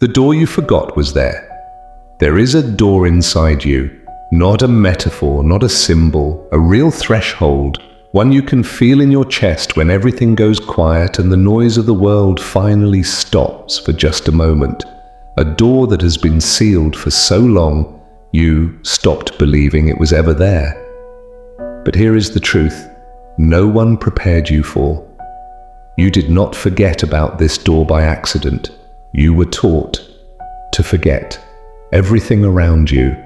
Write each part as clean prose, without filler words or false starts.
The door you forgot was there. There is a door inside you, not a metaphor, not a symbol, a real threshold, one you can feel in your chest when everything goes quiet and the noise of the world finally stops for just a moment. A door that has been sealed for so long, you stopped believing it was ever there. But here is the truth, no one prepared you for. You did not forget about this door by accident. You were taught to forget. Everything around you,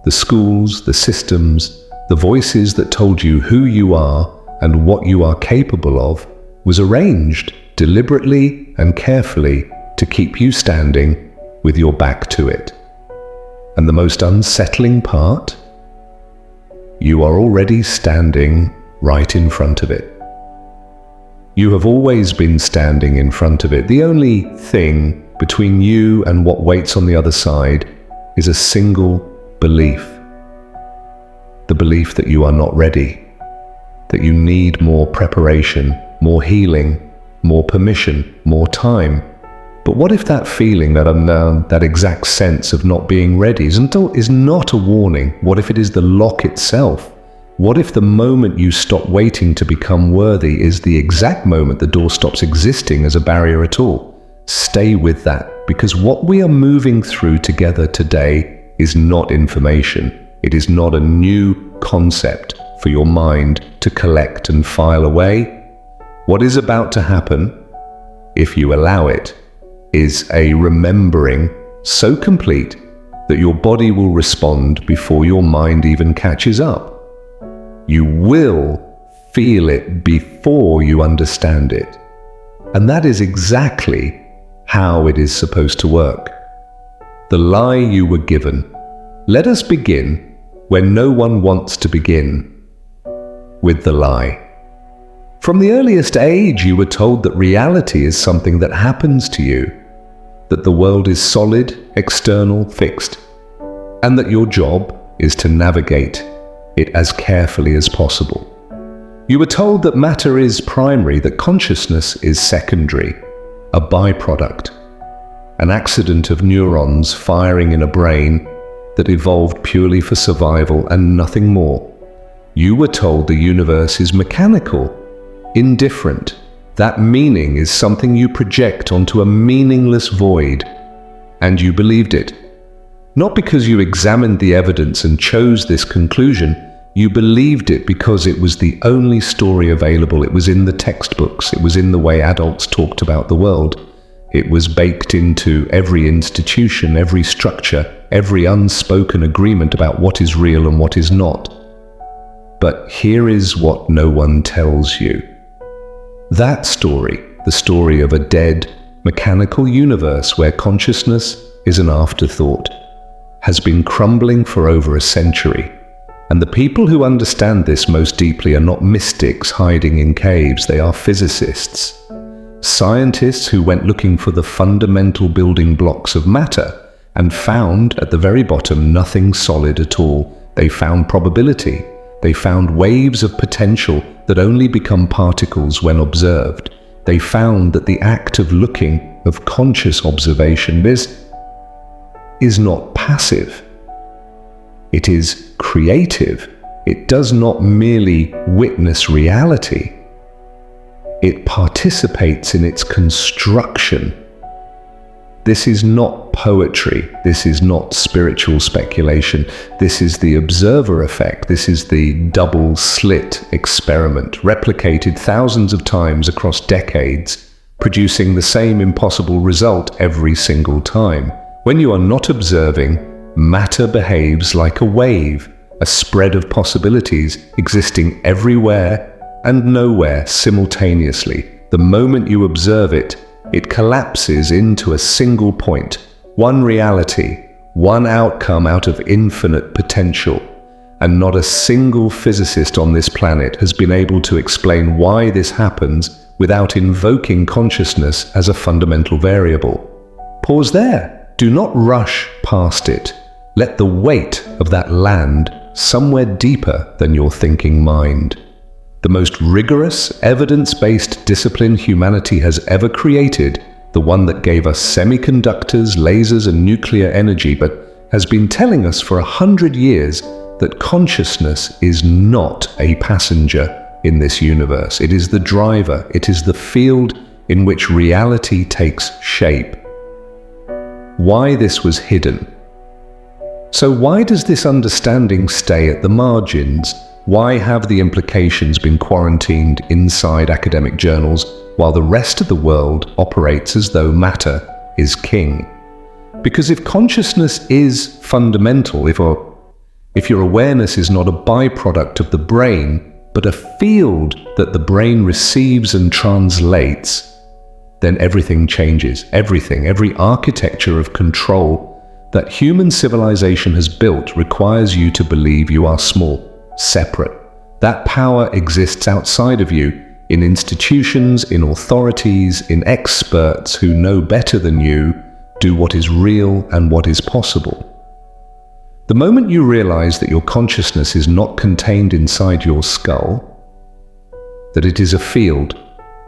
the schools, the systems, the voices that told you who you are and what you are capable of, was arranged deliberately and carefully to keep you standing with your back to it. And the most unsettling part? You are already standing right in front of it. You have always been standing in front of it. The only thing between you and what waits on the other side is a single belief. The belief that you are not ready, that you need more preparation, more healing, more permission, more time. But what if that feeling, that exact sense of not being ready is not a warning? What if it is the lock itself? What if the moment you stop waiting to become worthy is the exact moment the door stops existing as a barrier at all? Stay with that, because what we are moving through together today is not information. It is not a new concept for your mind to collect and file away. What is about to happen, if you allow it, is a remembering so complete that your body will respond before your mind even catches up. You will feel it before you understand it. And that is exactly how it is supposed to work. The lie you were given. Let us begin when no one wants to begin, with the lie. From the earliest age, you were told that reality is something that happens to you, that the world is solid, external, fixed, and that your job is to navigate it as carefully as possible. You were told that matter is primary, that consciousness is secondary, a byproduct, an accident of neurons firing in a brain that evolved purely for survival and nothing more. You were told the universe is mechanical, indifferent. That meaning is something you project onto a meaningless void, and you believed it. Not because you examined the evidence and chose this conclusion. You believed it because it was the only story available. It was in the textbooks. It was in the way adults talked about the world. It was baked into every institution, every structure, every unspoken agreement about what is real and what is not. But here is what no one tells you. That story, the story of a dead, mechanical universe where consciousness is an afterthought, has been crumbling for over a century. And the people who understand this most deeply are not mystics hiding in caves. They are physicists, scientists who went looking for the fundamental building blocks of matter and found at the very bottom nothing solid at all. They found probability. They found waves of potential that only become particles when observed. They found that the act of looking, of conscious observation, this is not passive. It is creative. It does not merely witness reality. It participates in its construction. This is not poetry. This is not spiritual speculation. This is the observer effect. This is the double slit experiment, replicated thousands of times across decades, producing the same impossible result every single time. When you are not observing, matter behaves like a wave, a spread of possibilities existing everywhere and nowhere simultaneously. The moment you observe it, it collapses into a single point, one reality, one outcome out of infinite potential. And not a single physicist on this planet has been able to explain why this happens without invoking consciousness as a fundamental variable. Pause there. Do not rush past it. Let the weight of that land somewhere deeper than your thinking mind. The most rigorous, evidence-based discipline humanity has ever created the one that gave us semiconductors, lasers, and nuclear energy, but has been telling us for 100 years that consciousness is not a passenger in this universe. It is the driver. It is the field in which reality takes shape. Why this was hidden? So why does this understanding stay at the margins? Why have the implications been quarantined inside academic journals while the rest of the world operates as though matter is king? Because if consciousness is fundamental, if your awareness is not a byproduct of the brain, but a field that the brain receives and translates, then everything changes. Everything, every architecture of control that human civilization has built requires you to believe you are small, separate. That power exists outside of you, in institutions, in authorities, in experts who know better than you, do what is real and what is possible. The moment you realize that your consciousness is not contained inside your skull, that it is a field,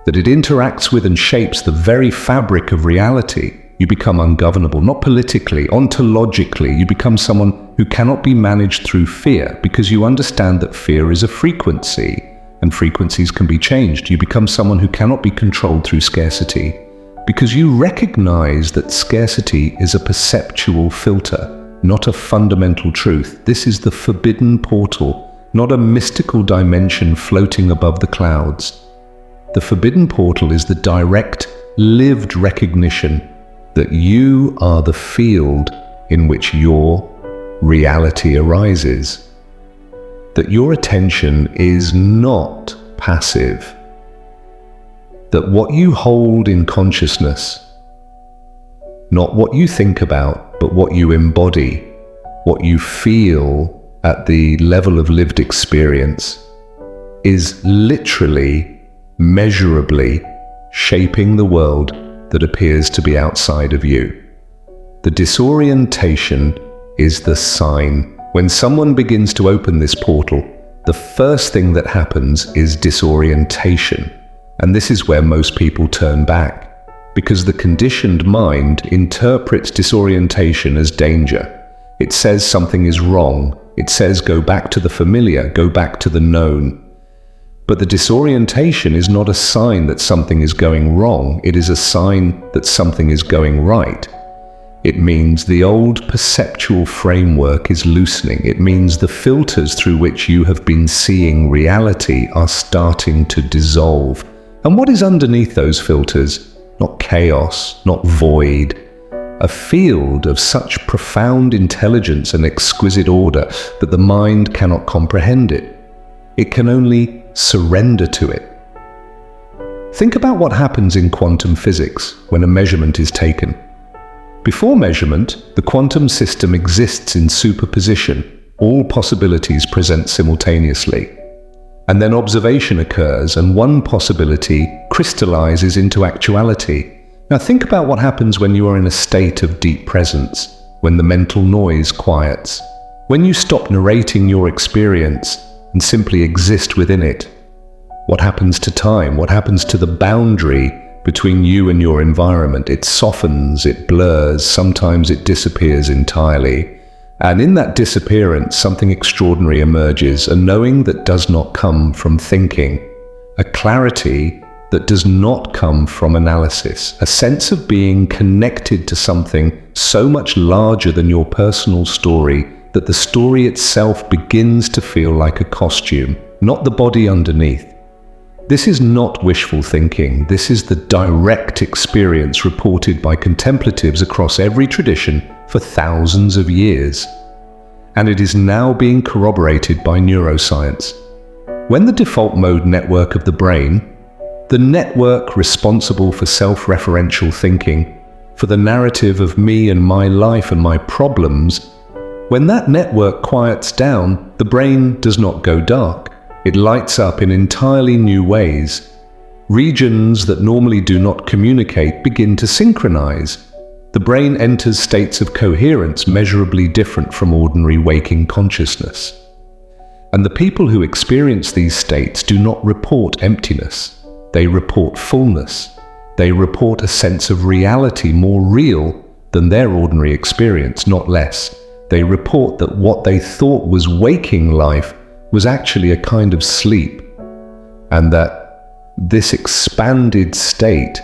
that it interacts with and shapes the very fabric of reality, you become ungovernable, not politically, ontologically. You become someone who cannot be managed through fear because you understand that fear is a frequency and frequencies can be changed. You become someone who cannot be controlled through scarcity because you recognize that scarcity is a perceptual filter, not a fundamental truth. This is the forbidden portal, not a mystical dimension floating above the clouds. The forbidden portal is the direct, lived recognition that you are the field in which your reality arises. That your attention is not passive. That what you hold in consciousness, not what you think about, but what you embody, what you feel at the level of lived experience, is literally, measurably shaping the world that appears to be outside of you. The disorientation is the sign. When someone begins to open this portal, the first thing that happens is disorientation. And this is where most people turn back, because the conditioned mind interprets disorientation as danger. It says something is wrong. It says go back to the familiar, go back to the known. But the disorientation is not a sign that something is going wrong. It is a sign that something is going right. It means the old perceptual framework is loosening. It means the filters through which you have been seeing reality are starting to dissolve. And what is underneath those filters? Not chaos, not void. A field of such profound intelligence and exquisite order that the mind cannot comprehend it. It can only surrender to it. Think about what happens in quantum physics when a measurement is taken. Before measurement, the quantum system exists in superposition. All possibilities present simultaneously. And then observation occurs and one possibility crystallizes into actuality. Now think about what happens when you are in a state of deep presence, when the mental noise quiets, when you stop narrating your experience and simply exist within it. What happens to time? What happens to the boundary between you and your environment? It softens, it blurs, sometimes it disappears entirely. And in that disappearance, something extraordinary emerges, a knowing that does not come from thinking, a clarity that does not come from analysis, a sense of being connected to something so much larger than your personal story that the story itself begins to feel like a costume, not the body underneath. This is not wishful thinking. This is the direct experience reported by contemplatives across every tradition for thousands of years. And it is now being corroborated by neuroscience. When the default mode network of the brain, the network responsible for self-referential thinking, for the narrative of me and my life and my problems, when that network quiets down, the brain does not go dark. It lights up in entirely new ways. Regions that normally do not communicate begin to synchronize. The brain enters states of coherence measurably different from ordinary waking consciousness. And the people who experience these states do not report emptiness. They report fullness. They report a sense of reality more real than their ordinary experience, not less. They report that what they thought was waking life was actually a kind of sleep, and that this expanded state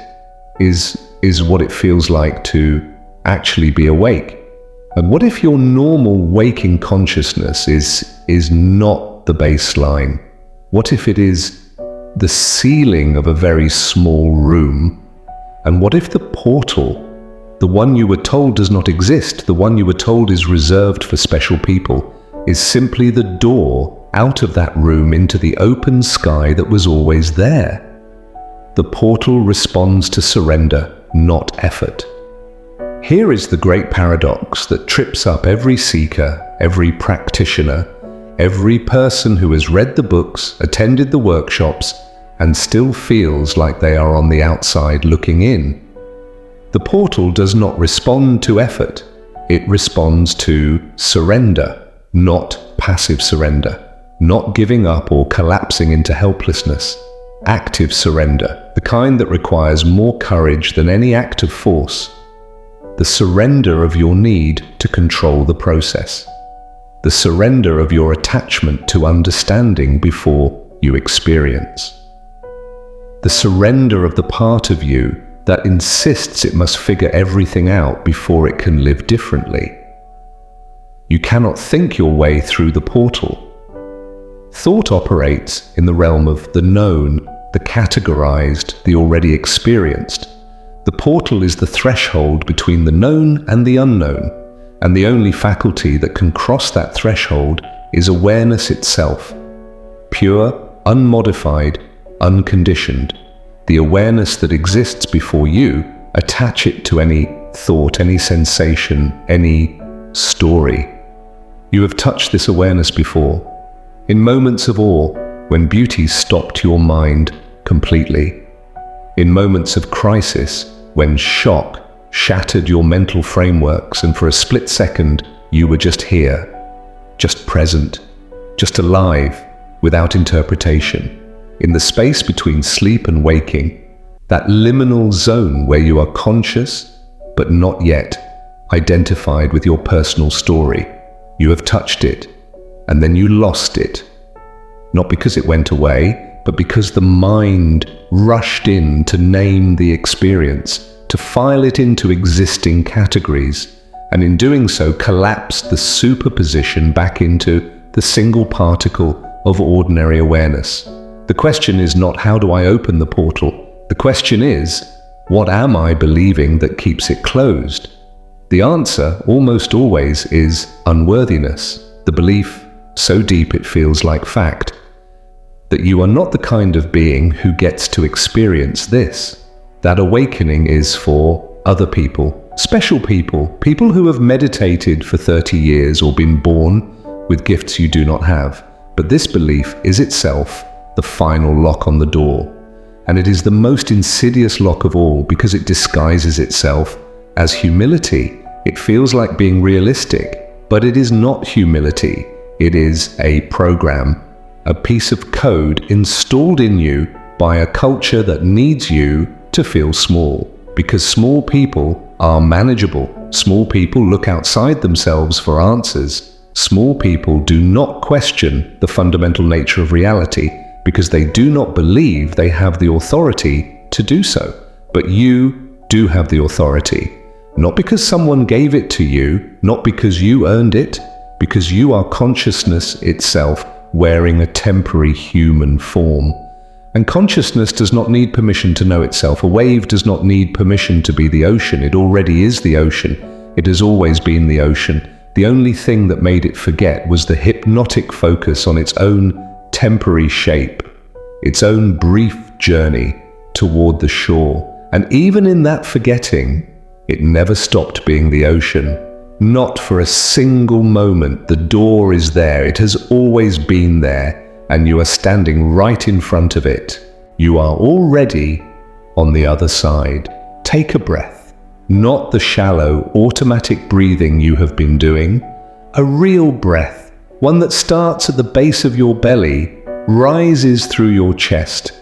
is what it feels like to actually be awake. And what if your normal waking consciousness is not the baseline? What if it is the ceiling of a very small room? And what if the portal, the one you were told does not exist, the one you were told is reserved for special people, is simply the door out of that room into the open sky that was always there? The portal responds to surrender, not effort. Here is the great paradox that trips up every seeker, every practitioner, every person who has read the books, attended the workshops, and still feels like they are on the outside looking in. The portal does not respond to effort. It responds to surrender, not passive surrender, not giving up or collapsing into helplessness. Active surrender, the kind that requires more courage than any act of force. The surrender of your need to control the process. The surrender of your attachment to understanding before you experience. The surrender of the part of you that insists it must figure everything out before it can live differently. You cannot think your way through the portal. Thought operates in the realm of the known, the categorized, the already experienced. The portal is the threshold between the known and the unknown, and the only faculty that can cross that threshold is awareness itself. Pure, unmodified, unconditioned. The awareness that exists before you, attach it to any thought, any sensation, any story. You have touched this awareness before. In moments of awe, when beauty stopped your mind completely. In moments of crisis, when shock shattered your mental frameworks and for a split second you were just here, just present, just alive, without interpretation. In the space between sleep and waking, that liminal zone where you are conscious but not yet identified with your personal story. You have touched it, and then you lost it. Not because it went away, but because the mind rushed in to name the experience, to file it into existing categories, and in doing so collapsed the superposition back into the single particle of ordinary awareness. The question is not how do I open the portal? The question is, what am I believing that keeps it closed? The answer almost always is unworthiness, the belief so deep it feels like fact, that you are not the kind of being who gets to experience this. That awakening is for other people, special people, people who have meditated for 30 years or been born with gifts you do not have. But this belief is itself the final lock on the door. And it is the most insidious lock of all because it disguises itself as humility. It feels like being realistic, but it is not humility. It is a program, a piece of code installed in you by a culture that needs you to feel small. Because small people are manageable. Small people look outside themselves for answers. Small people do not question the fundamental nature of reality because they do not believe they have the authority to do so. But you do have the authority. Not because someone gave it to you, not because you earned it, because you are consciousness itself wearing a temporary human form. And consciousness does not need permission to know itself. A wave does not need permission to be the ocean. It already is the ocean. It has always been the ocean. The only thing that made it forget was the hypnotic focus on its own temporary shape, its own brief journey toward the shore. And even in that forgetting, it never stopped being the ocean. Not for a single moment. The door is there. It has always been there, and you are standing right in front of it. You are already on the other side. Take a breath. Not the shallow, automatic breathing you have been doing. A real breath, one that starts at the base of your belly, rises through your chest,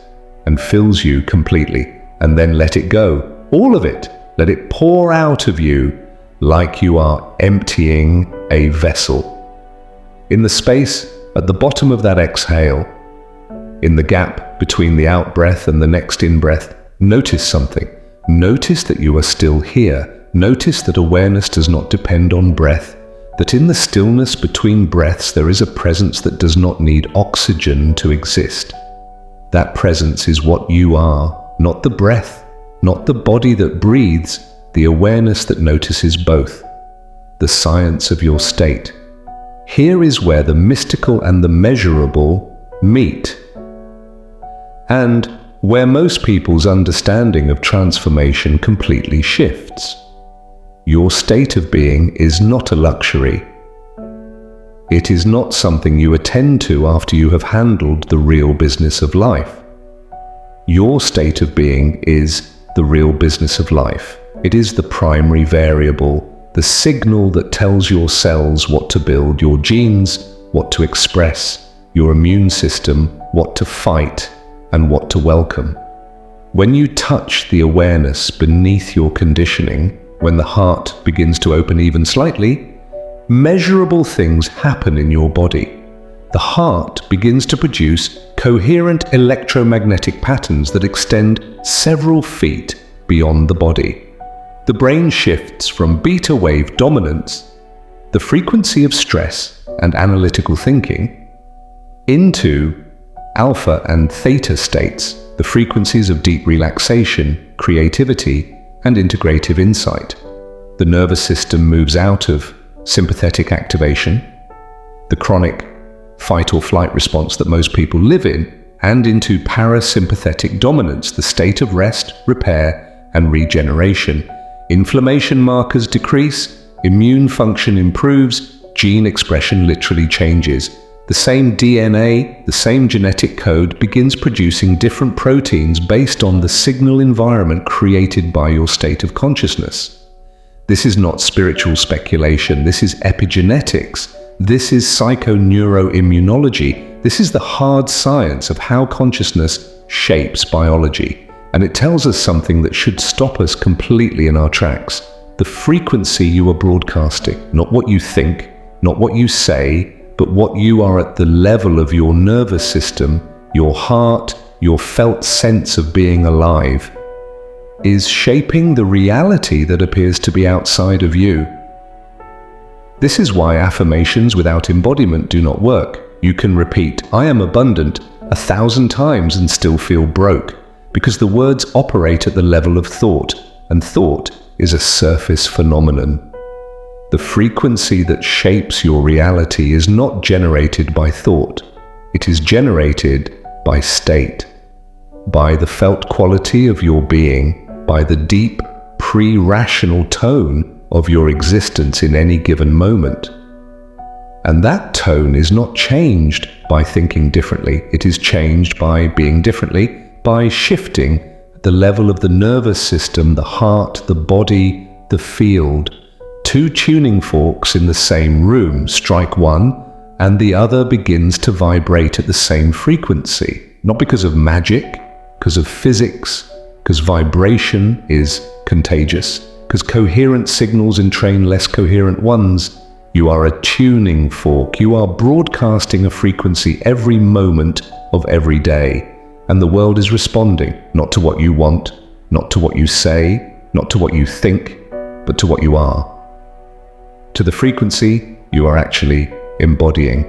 and fills you completely. and then let it go. All of it. Let it pour out of you like you are emptying a vessel. In the space at the bottom of that exhale, in the gap between the out-breath and the next in-breath, notice something. Notice that you are still here. Notice that awareness does not depend on breath, that in the stillness between breaths there is a presence that does not need oxygen to exist. That presence is what you are, not the breath, not the body that breathes, the awareness that notices both, the science of your state. Here is where the mystical and the measurable meet, and where most people's understanding of transformation completely shifts. Your state of being is not a luxury. It is not something you attend to after you have handled the real business of life. Your state of being is the real business of life. It is the primary variable, the signal that tells your cells what to build, your genes what to express, your immune system what to fight and what to welcome. When you touch the awareness beneath your conditioning, when the heart begins to open even slightly, measurable things happen in your body. The heart begins to produce coherent electromagnetic patterns that extend several feet beyond the body. The brain shifts from beta wave dominance, the frequency of stress and analytical thinking, into alpha and theta states, the frequencies of deep relaxation, creativity, and integrative insight. The nervous system moves out of sympathetic activation, the chronic fight or flight response that most people live in, and into parasympathetic dominance, the state of rest, repair, and regeneration. Inflammation markers decrease, immune function improves, gene expression literally changes. The same DNA, the same genetic code begins producing different proteins based on the signal environment created by your state of consciousness. This is not spiritual speculation, this is epigenetics. This is psychoneuroimmunology. This is the hard science of how consciousness shapes biology. And it tells us something that should stop us completely in our tracks. The frequency you are broadcasting, not what you think, not what you say, but what you are at the level of your nervous system, your heart, your felt sense of being alive, is shaping the reality that appears to be outside of you. This is why affirmations without embodiment do not work. You can repeat, "I am abundant," 1,000 times and still feel broke, because the words operate at the level of thought, and thought is a surface phenomenon. The frequency that shapes your reality is not generated by thought. It is generated by state, by the felt quality of your being, by the deep, pre-rational tone of your existence in any given moment. And that tone is not changed by thinking differently. It is changed by being differently, by shifting at the level of the nervous system, the heart, the body, the field. Two tuning forks in the same room strike one, and the other begins to vibrate at the same frequency. Not because of magic, because of physics, because vibration is contagious, because coherent signals entrain less coherent ones. You are a tuning fork. You are broadcasting a frequency every moment of every day. And the world is responding, not to what you want, not to what you say, not to what you think, but to what you are. To the frequency you are actually embodying.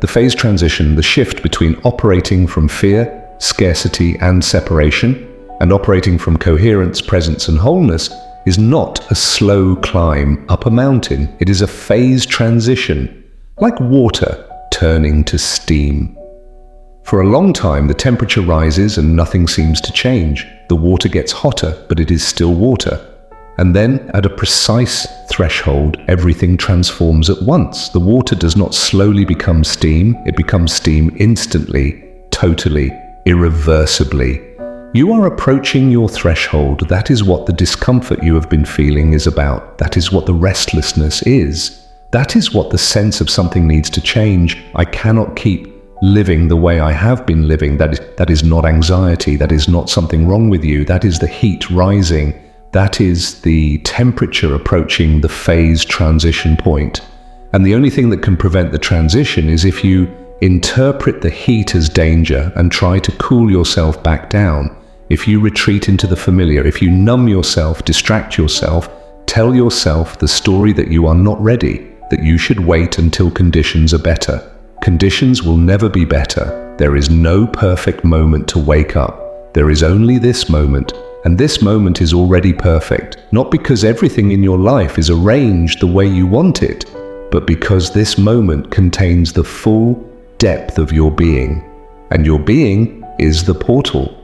The phase transition, the shift between operating from fear, scarcity, and separation, and operating from coherence, presence, and wholeness, is not a slow climb up a mountain. It is a phase transition, like water turning to steam. For a long time, the temperature rises and nothing seems to change. The water gets hotter, but it is still water. And then, at a precise threshold, everything transforms at once. The water does not slowly become steam. It becomes steam instantly, totally, irreversibly. You are approaching your threshold. That is what the discomfort you have been feeling is about. That is what the restlessness is. That is what the sense of something needs to change. I cannot keep living the way I have been living. That is not anxiety. That is not something wrong with you. That is the heat rising. That is the temperature approaching the phase transition point. And the only thing that can prevent the transition is if you interpret the heat as danger and try to cool yourself back down. If you retreat into the familiar, if you numb yourself, distract yourself, tell yourself the story that you are not ready, that you should wait until conditions are better. Conditions will never be better. There is no perfect moment to wake up. There is only this moment, and this moment is already perfect, not because everything in your life is arranged the way you want it, but because this moment contains the full depth of your being. And your being is the portal.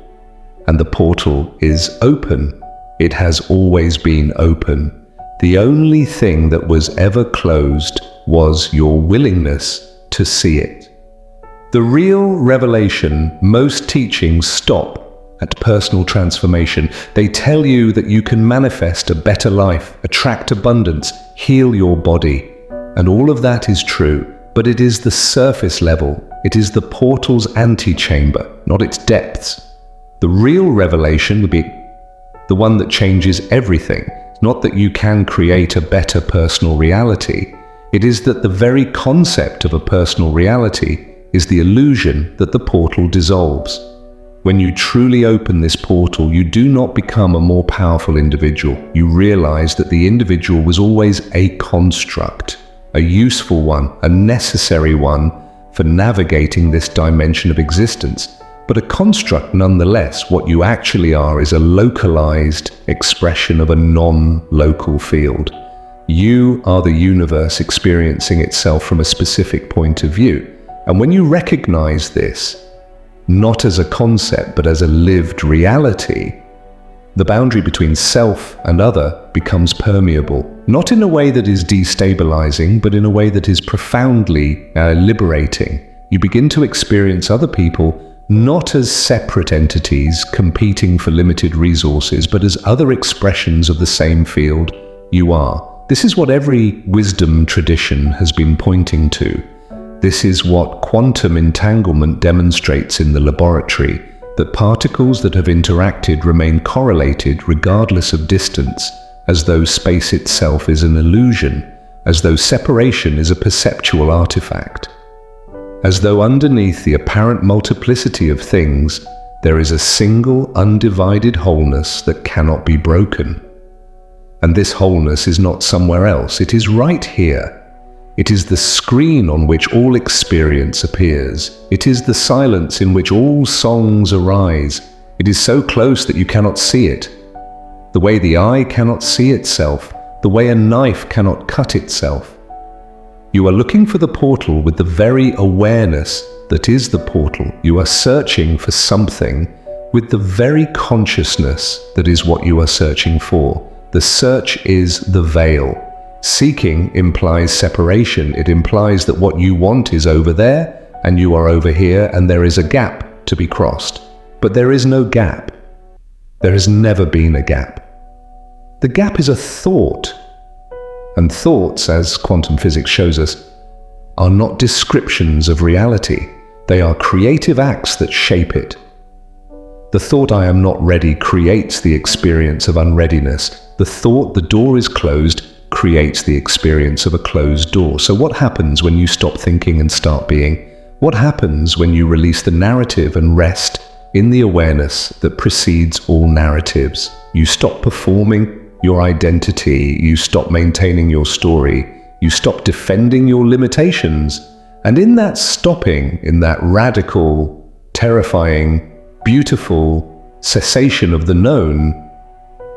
And the portal is open. It has always been open. The only thing that was ever closed was your willingness to see it. The real revelation, most teachings stop at personal transformation. They tell you that you can manifest a better life, attract abundance, heal your body. And all of that is true, but it is the surface level. It is the portal's antechamber, not its depths. The real revelation would be the one that changes everything. Not that you can create a better personal reality. It is that the very concept of a personal reality is the illusion that the portal dissolves. When you truly open this portal, you do not become a more powerful individual. You realize that the individual was always a construct, a useful one, a necessary one for navigating this dimension of existence. But a construct nonetheless. What you actually are is a localized expression of a non-local field. You are the universe experiencing itself from a specific point of view. And when you recognize this, not as a concept, but as a lived reality, the boundary between self and other becomes permeable, not in a way that is destabilizing, but in a way that is profoundly liberating. You begin to experience other people not as separate entities competing for limited resources, but as other expressions of the same field you are. This is what every wisdom tradition has been pointing to. This is what quantum entanglement demonstrates in the laboratory, that particles that have interacted remain correlated regardless of distance, as though space itself is an illusion, as though separation is a perceptual artifact. As though underneath the apparent multiplicity of things, there is a single undivided wholeness that cannot be broken. And this wholeness is not somewhere else, it is right here. It is the screen on which all experience appears. It is the silence in which all songs arise. It is so close that you cannot see it. The way the eye cannot see itself, the way a knife cannot cut itself. You are looking for the portal with the very awareness that is the portal. You are searching for something with the very consciousness that is what you are searching for. The search is the veil. Seeking implies separation. It implies that what you want is over there and you are over here, and there is a gap to be crossed. But there is no gap. There has never been a gap. The gap is a thought. And thoughts, as quantum physics shows us, are not descriptions of reality. They are creative acts that shape it. The thought "I am not ready" creates the experience of unreadiness. The thought "the door is closed" creates the experience of a closed door. So what happens when you stop thinking and start being? What happens when you release the narrative and rest in the awareness that precedes all narratives? You stop performing your identity, you stop maintaining your story, you stop defending your limitations. And in that stopping, in that radical, terrifying, beautiful cessation of the known,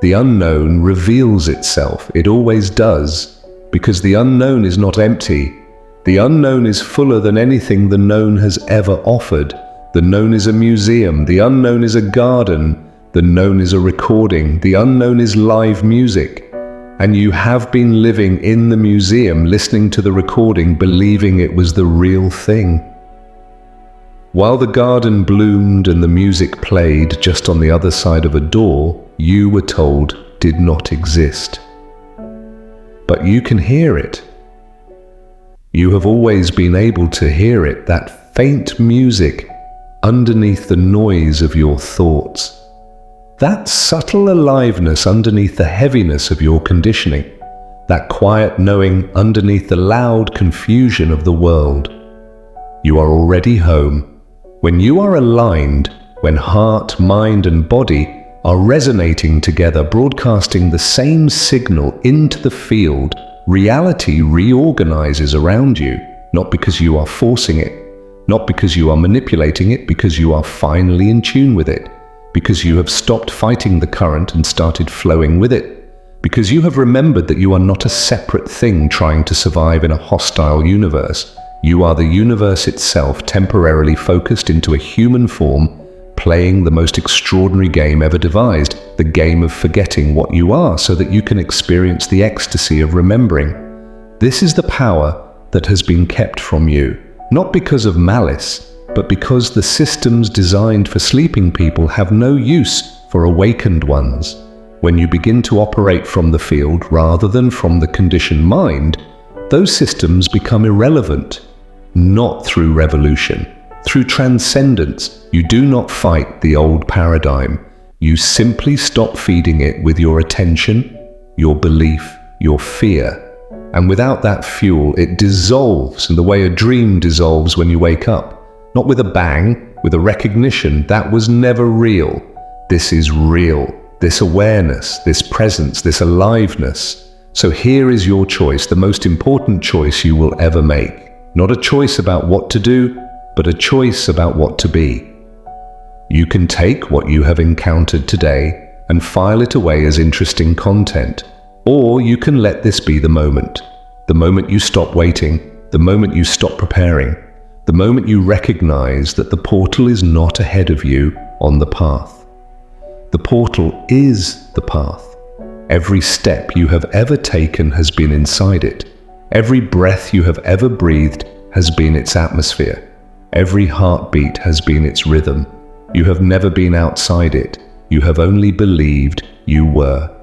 the unknown reveals itself. It always does, because the unknown is not empty. The unknown is fuller than anything the known has ever offered. The known is a museum, the unknown is a garden, the known is a recording, the unknown is live music. And you have been living in the museum, listening to the recording, believing it was the real thing. While the garden bloomed and the music played just on the other side of a door, you were told did not exist. But you can hear it. You have always been able to hear it, that faint music underneath the noise of your thoughts. That subtle aliveness underneath the heaviness of your conditioning. That quiet knowing underneath the loud confusion of the world. You are already home. When you are aligned, when heart, mind, and body are resonating together, broadcasting the same signal into the field, reality reorganizes around you, not because you are forcing it, not because you are manipulating it, because you are finally in tune with it, because you have stopped fighting the current and started flowing with it, because you have remembered that you are not a separate thing trying to survive in a hostile universe. You are the universe itself, temporarily focused into a human form, playing the most extraordinary game ever devised, the game of forgetting what you are so that you can experience the ecstasy of remembering. This is the power that has been kept from you, not because of malice, but because the systems designed for sleeping people have no use for awakened ones. When you begin to operate from the field rather than from the conditioned mind, those systems become irrelevant, not through revolution. Through transcendence, you do not fight the old paradigm. You simply stop feeding it with your attention, your belief, your fear. And without that fuel, it dissolves in the way a dream dissolves when you wake up. Not with a bang, with a recognition that was never real. This is real. This awareness, this presence, this aliveness. So here is your choice, the most important choice you will ever make. Not a choice about what to do, but a choice about what to be. You can take what you have encountered today and file it away as interesting content, or you can let this be the moment you stop waiting, the moment you stop preparing, the moment you recognize that the portal is not ahead of you on the path. The portal is the path. Every step you have ever taken has been inside it. Every breath you have ever breathed has been its atmosphere. Every heartbeat has been its rhythm. You have never been outside it. You have only believed you were.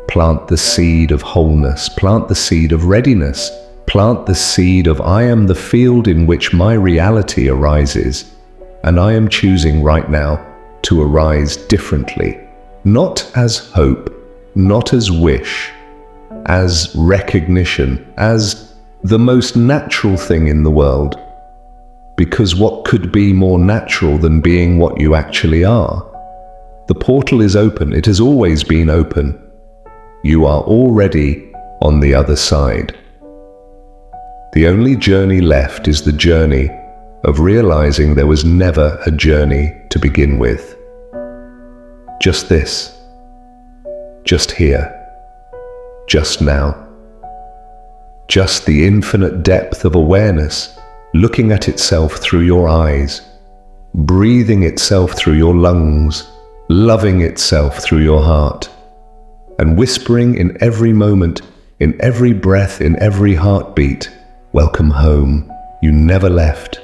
Plant the seed of wholeness. Plant the seed of readiness. Plant the seed of I am the field in which my reality arises. And I am choosing right now to arise differently. Not as hope, not as wish, as recognition, as the most natural thing in the world. Because what could be more natural than being what you actually are? The portal is open. It has always been open. You are already on the other side. The only journey left is the journey of realizing there was never a journey to begin with. Just this. Just here. Just now. Just the infinite depth of awareness, looking at itself through your eyes, breathing itself through your lungs, loving itself through your heart, and whispering in every moment, in every breath, in every heartbeat, welcome home. You never left.